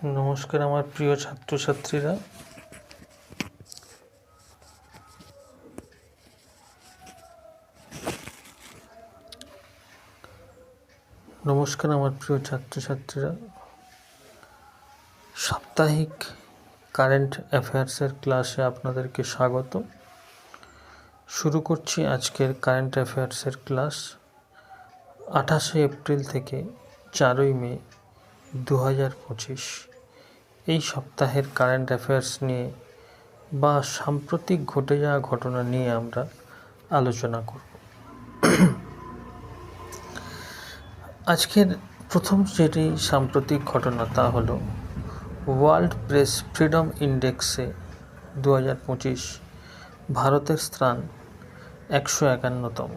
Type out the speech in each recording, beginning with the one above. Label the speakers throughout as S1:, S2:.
S1: নমস্কার আমার প্রিয় ছাত্রছাত্রীরা। সাপ্তাহিক কারেন্ট অ্যাফেয়ার্সের ক্লাসে আপনাদেরকে স্বাগত। শুরু করছি আজকের কারেন্ট অ্যাফেয়ার্সের ক্লাস 28শে এপ্রিল থেকে 4ই মে 2025। এই সপ্তাহের কারেন্ট অ্যাফেয়ার্স নিয়ে বা সাম্প্রতিক ঘটে যাওয়া ঘটনা নিয়ে আমরা আলোচনা করব। আজকের প্রথম যেটি সাম্প্রতিক ঘটনা তা হলো ওয়ার্ল্ড প্রেস ফ্রিডম ইন্ডেক্সে 2025 ভারতের স্থান 151তম।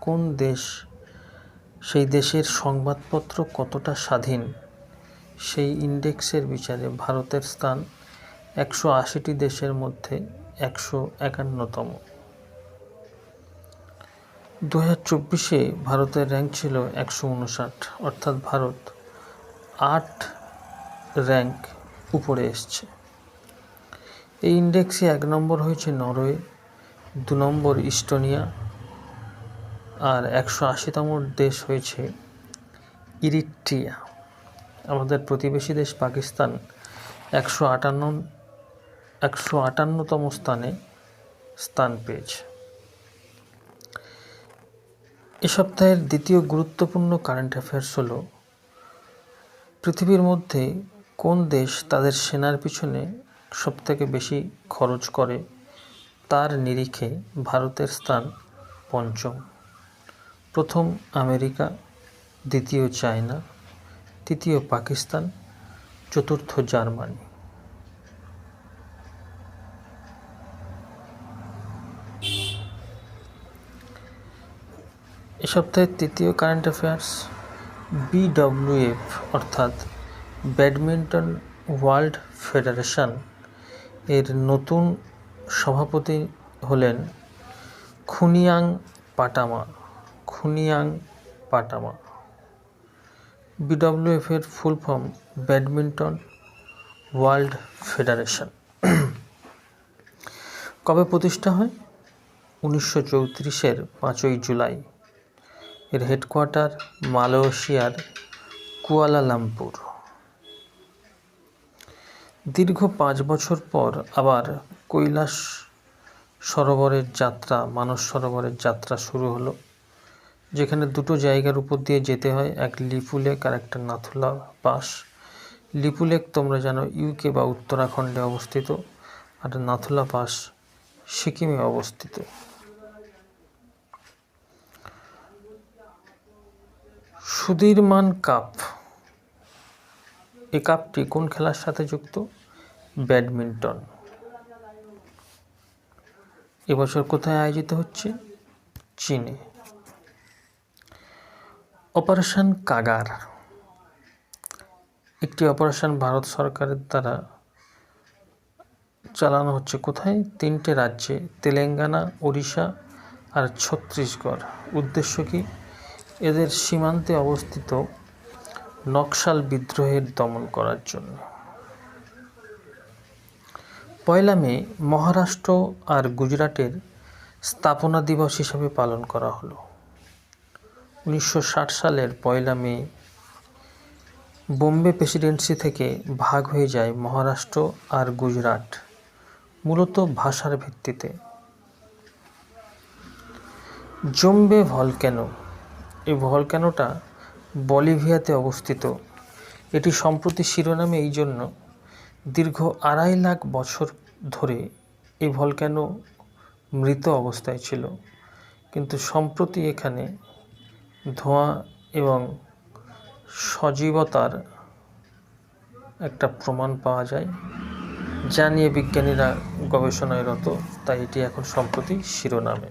S1: কোন দেশ, সেই দেশের সংবাদপত্র কতটা স্বাধীন, সেই ইন্ডেক্সের বিচারে ভারতের স্থান 180টি দেশের মধ্যে 151তম। 2024-এ ভারতের র্যাঙ্ক ছিল 159, অর্থাৎ ভারত 8 র্যাঙ্ক উপরে এসছে। এই ইন্ডেক্সে 1 নম্বর হয়েছে নরওয়ে, 2 নম্বর ইস্টোনিয়া, আর 180তম দেশ হয়েছে ইরিট্রিয়া। আমাদের প্রতিবেশী দেশ পাকিস্তান 158তম স্থান পেয়েছে। এ সপ্তাহের দ্বিতীয় গুরুত্বপূর্ণ কারেন্ট অ্যাফেয়ার্স হল পৃথিবীর মধ্যে কোন দেশ তাদের সেনার পিছনে সবথেকে বেশি খরচ করে, তার নিরিখে ভারতের স্থান 5ম। প্রথম আমেরিকা, দ্বিতীয় চায়না, তৃতীয় পাকিস্তান, চতুর্থ জার্মানি। এ সপ্তাহের তৃতীয় কারেন্ট অ্যাফেয়ার্স BWF অর্থাৎ ব্যাডমিন্টন ওয়ার্ল্ড ফেডারেশন এর নতুন সভাপতি হলেন খুনিয়াং পাটামা। BWF এর full form badminton world federation. কবে প্রতিষ্ঠা হয়? 1934-এর 5ই জুলাই। এর হেডকোয়ার্টার মালয়েশিয়ার কুয়ালালামপুর। দীর্ঘ 5 বছর পর আবার কৈলাস সরোবরের যাত্রা, মানস সরোবরের যাত্রা শুরু হলো, যেখানে দুটো জায়গার উপর দিয়ে যেতে হয়, এক লিপু লেক আর একটা নাথুলা পাস। লিপু লেক তোমরা জানো ইউকে বা উত্তরাখণ্ডে অবস্থিত, আর নাথুলা পাস সিকিমে অবস্থিত। সুধীরমান কাপ, এই কাপটি কোন খেলার সাথে যুক্ত? ব্যাডমিন্টন। এবছর কোথায় আয়োজিত হচ্ছে? চীনে। অপারেশন কাগার একটি অপারেশন ভারত সরকারের দ্বারা চালানো হচ্ছে। কোথায়? 3টে রাজ্যে, তেলেঙ্গানা, ওড়িশা আর ছত্তিশগড়। উদ্দেশ্য কি? এদের সীমান্তে অবস্থিত নকশাল বিদ্রোহের দমন করার জন্য। 1 মে মহারাষ্ট্র আর গুজরাটের স্থাপনা দিবস হিসাবে পালন করা হলো। 1960 সালের 1 মে বোম্বে প্রেসিডেন্সি থেকে ভাগ হয়ে যায় মহারাষ্ট্র আর গুজরাট, মূলত ভাষার ভিত্তিতে। জোম্বে ভলক্যানো, এই ভলক্যানোটা বলিভিয়াতে অবস্থিত। এটি সম্প্রতি শিরোনামে এই জন্য, দীর্ঘ 2.5 লাখ বছর ধরে এই ভলক্যানো মৃত অবস্থায় ছিল, কিন্তু সম্প্রতি এখানে ধোঁয়া এবং সজীবতার একটা প্রমাণ পাওয়া যায়, যা নিয়ে বিজ্ঞানীরা গবেষণায় রত, তাই এটি এখন সম্প্রতি শিরোনামে।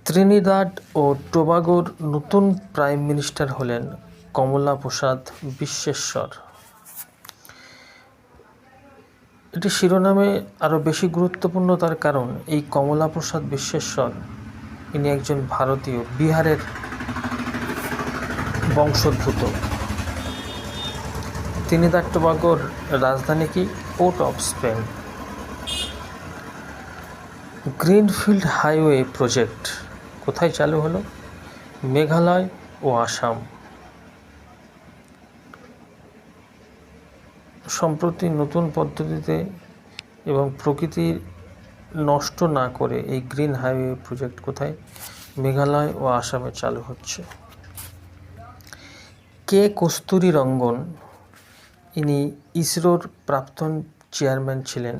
S1: ত্রিনিদাদ ও টোবাগোর নতুন প্রাইম মিনিস্টার হলেন কমলা প্রসাদ বিশ্বেশ্বর। এটি শিরোনামে আরও বেশি গুরুত্বপূর্ণ, তার কারণ এই কমলা প্রসাদ বিশ্বেশ্বর ইনি একজন ভারতীয়, বিহারের বংশোদ্ভূত। ত্রিনিদাদ টোবাগোর রাজধানী কি? Port of Spain. Greenfield highway project কোথায় চালু হলো? মেঘালয় ও আসাম। সম্প্রতি নতুন পদ্ধতিতে এবং প্রকৃতি নষ্ট না করে এই গ্রিন হাইওয়ে প্রজেক্ট কোথায়? মেঘালয় ও আসামে চালু হচ্ছে। কে কস্তুরী রঙ্গন, ইনি ইসরোর প্রাক্তন চেয়ারম্যান ছিলেন।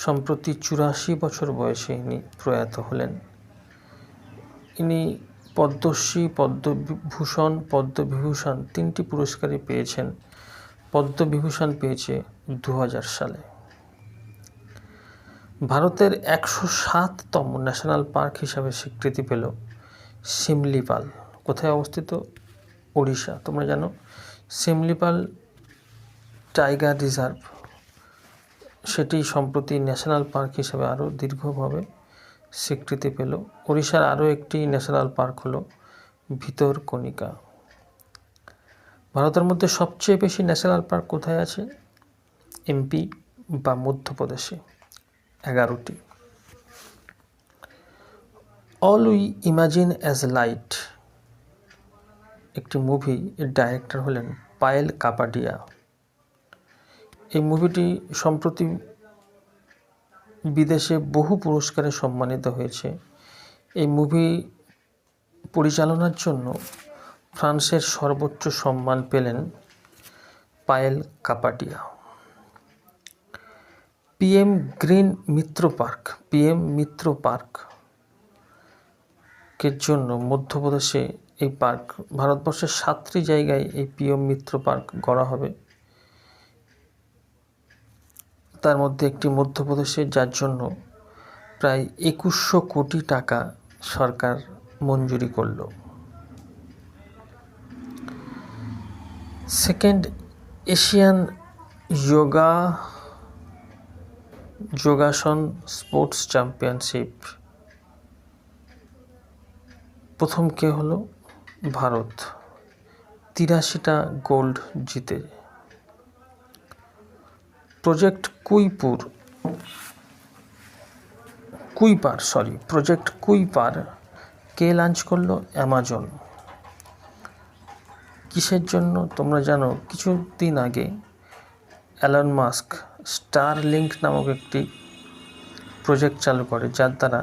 S1: সম্প্রতি 84 বছর বয়সে ইনি প্রয়াত হলেন। ইনি পদ্মশ্রী, পদ্মভূষণ, পদ্মবিভূষণ 3টি পুরস্কারই পেয়েছেন। পদ্মবিভূষণ পেয়েছে 2000 সালে। ভারতের 107তম ন্যাশনাল পার্ক হিসাবে স্বীকৃতি পেল শিমলিপাল। কোথায় অবস্থিত? ওড়িশা। তোমরা জানো শিমলিপাল টাইগার রিজার্ভ, সেটি সম্প্রতি ন্যাশনাল পার্ক হিসাবে আরও দীর্ঘভাবে স্বীকৃতি পেল। ওড়িশার আরও একটি ন্যাশনাল পার্ক হলো ভিতরকনিকা। ভারতের মধ্যে সবচেয়ে বেশি ন্যাশনাল পার্ক কোথায় আছে? এমপি বা মধ্যপ্রদেশে 11টি। All we imagine as light একটি মুভি, এর ডাইরেক্টর হলেন পায়েল কাপাডিয়া। এই মুভিটি সম্প্রতি বিদেশে বহু পুরস্কারে সম্মানিত হয়েছে। এই মুভি পরিচালনার জন্য ফ্রান্সের সর্বোচ্চ সম্মান পেলেন পায়েল কাপাডিয়া। পিএম গ্রিন মিত্র পার্ক, পিএম মিত্র পার্কের জন্য মধ্যপ্রদেশে এই পার্ক, ভারতবর্ষের 7টি জায়গায় এই পিএম মিত্র পার্ক গড়া হবে। তার মধ্যে একটি মধ্যপ্রদেশে, যার জন্য প্রায় 2100 কোটি টাকা সরকার মঞ্জুরি করল। সেকেন্ড এশিয়ান যোগাসন স্পোর্টস চ্যাম্পিয়নশিপ প্রথম কে হলো? ভারত। 83টা গোল্ড জিতে। প্রজেক্ট কুইপার কে লঞ্চ করলো? অ্যামাজন। কিসের জন্য? তোমরা জানো কিছুদিন আগে অ্যালন মাস্ক স্টারলিংক নামক একটি প্রজেক্ট চালু করে, যার দ্বারা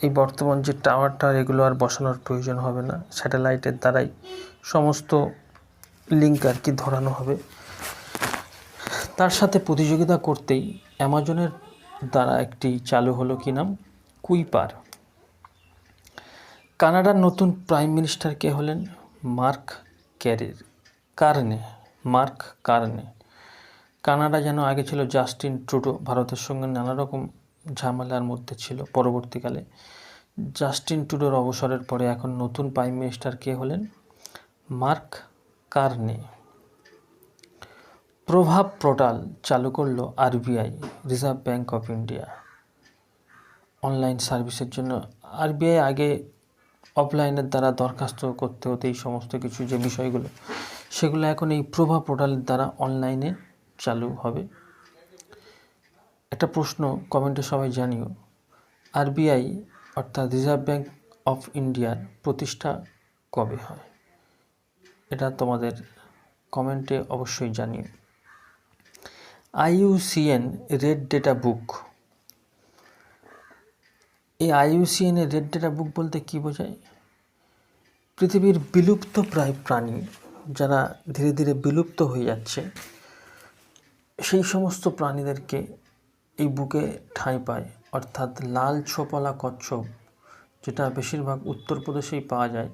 S1: এই বর্তমান যে টাওয়ারটা, এগুলো আর বসানোর প্রয়োজন হবে না। স্যাটেলাইটের দ্বারাই সমস্ত লিঙ্ক আর কি ধরানো হবে। তার সাথে প্রতিযোগিতা করতেই অ্যামাজনের দ্বারা একটি চালু হলো, কি নাম? কুইপার। কানাডার নতুন প্রাইম মিনিস্টার কে হলেন? মার্ক কার্নে। কানাডা যেন আগে ছিল জাস্টিন ট্রুডো, ভারতের সঙ্গে নানা রকম ঝামেলার মধ্যে ছিল। পরবর্তীকালে জাস্টিন ট্রুডোর অবসরের পরে এখন নতুন প্রাইম মিনিস্টার কে হলেন? মার্ক কার্নে। প্রভাব পোর্টাল চালু করলো RBI, reserve bank of India, online সার্ভিসের জন্য। আরবিআই আগে অফলাইনের দ্বারা দরখাস্ত করতে হতো, এই সমস্ত কিছু যে বিষয়গুলো, সেগুলো এখন এই প্রভাব পোর্টালের দ্বারা অনলাইনে চালু হবে। একটা প্রশ্ন কমেন্টে সবাই জানিও, আরবিআই অর্থাৎ রিজার্ভ ব্যাঙ্ক অফ ইন্ডিয়ার প্রতিষ্ঠা কবে হয়? এটা তোমাদের কমেন্টে অবশ্যই জানিও। IUCN red data book. এই IUCN এর রেড ডেটা বুক বলতে কি বোঝায়? পৃথিবীর বিলুপ্ত প্রায় প্রাণী যারা ধীরে ধীরে বিলুপ্ত হয়ে যাচ্ছে, সেই সমস্ত প্রাণীদেরকে এই বুকে ঠাঁই পায়। অর্থাৎ লাল ছোপলা কচ্ছপ, যেটা বেশিরভাগ উত্তরপ্রদেশেই পাওয়া যায়,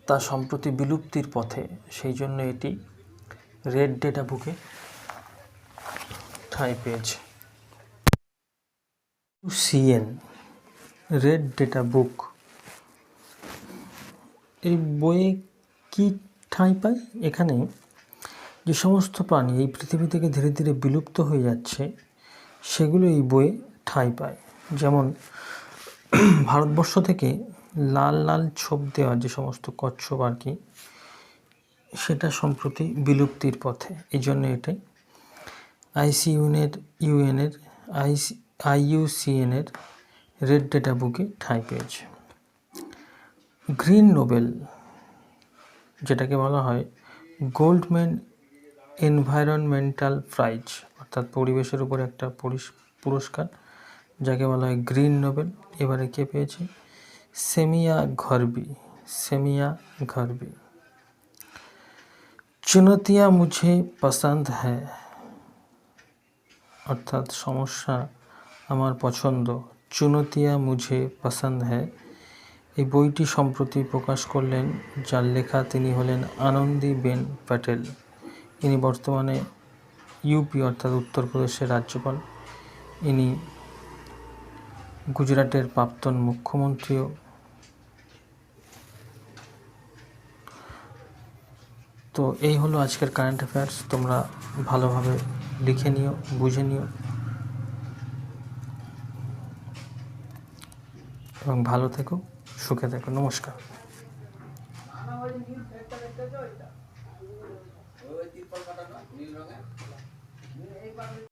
S1: তা সম্প্রতি বিলুপ্তির পথে। সেই জন্য এটি রেড ডেটা বুকে ঠাঁই পেয়েছে। IUCN রেড ডেটা বুক, এই বইয়ে কি ঠাঁই পায়? এখানে যে সমস্ত প্রাণী এই পৃথিবী থেকে ধীরে ধীরে বিলুপ্ত হয়ে যাচ্ছে, সেগুলো এই বইয়ে ঠাঁই পায়। যেমন ভারতবর্ষ থেকে লাল লাল ছোপ দেওয়া যে সমস্ত কচ্ছপ আর কি, সেটা সম্প্রতি বিলুপ্তির পথে। এই জন্য এটাই IUCN-এর রেড ডেটা বুকে ঠাঁই পেয়েছে। গ্রিন নোবেল, যেটাকে বলা হয় গোল্ডম্যান এনভায়রনমেন্টাল প্রাইজ, অর্থাৎ পরিবেশের উপর একটা পুরস্কার, যাকে বলা হয় গ্রিন নোবেল। এবারে কে পেয়েছে? সেমিয়া ঘরবি। চুনৌতিয়া মুঝে পসন্দ হ্যায়, অর্থাৎ সমস্যা আমার পছন্দ। চুনৌতিয়া মুঝে পসন্দ হ্যায়, এই বইটি সম্প্রতি প্রকাশ করলেন, যার লেখা তিনি হলেন আনন্দীবেন প্যাটেল। ইনি বর্তমানে ইউপি অর্থাৎ উত্তরপ্রদেশের রাজ্যপাল। ইনি গুজরাটের প্রাক্তন মুখ্যমন্ত্রীও। তো এই হলো আজকের কারেন্ট অ্যাফেয়ার্স। তোমরা ভালোভাবে লিখে নিও, বুঝে নিও এবং ভালো থেকো, সুখে থেকো। নমস্কার।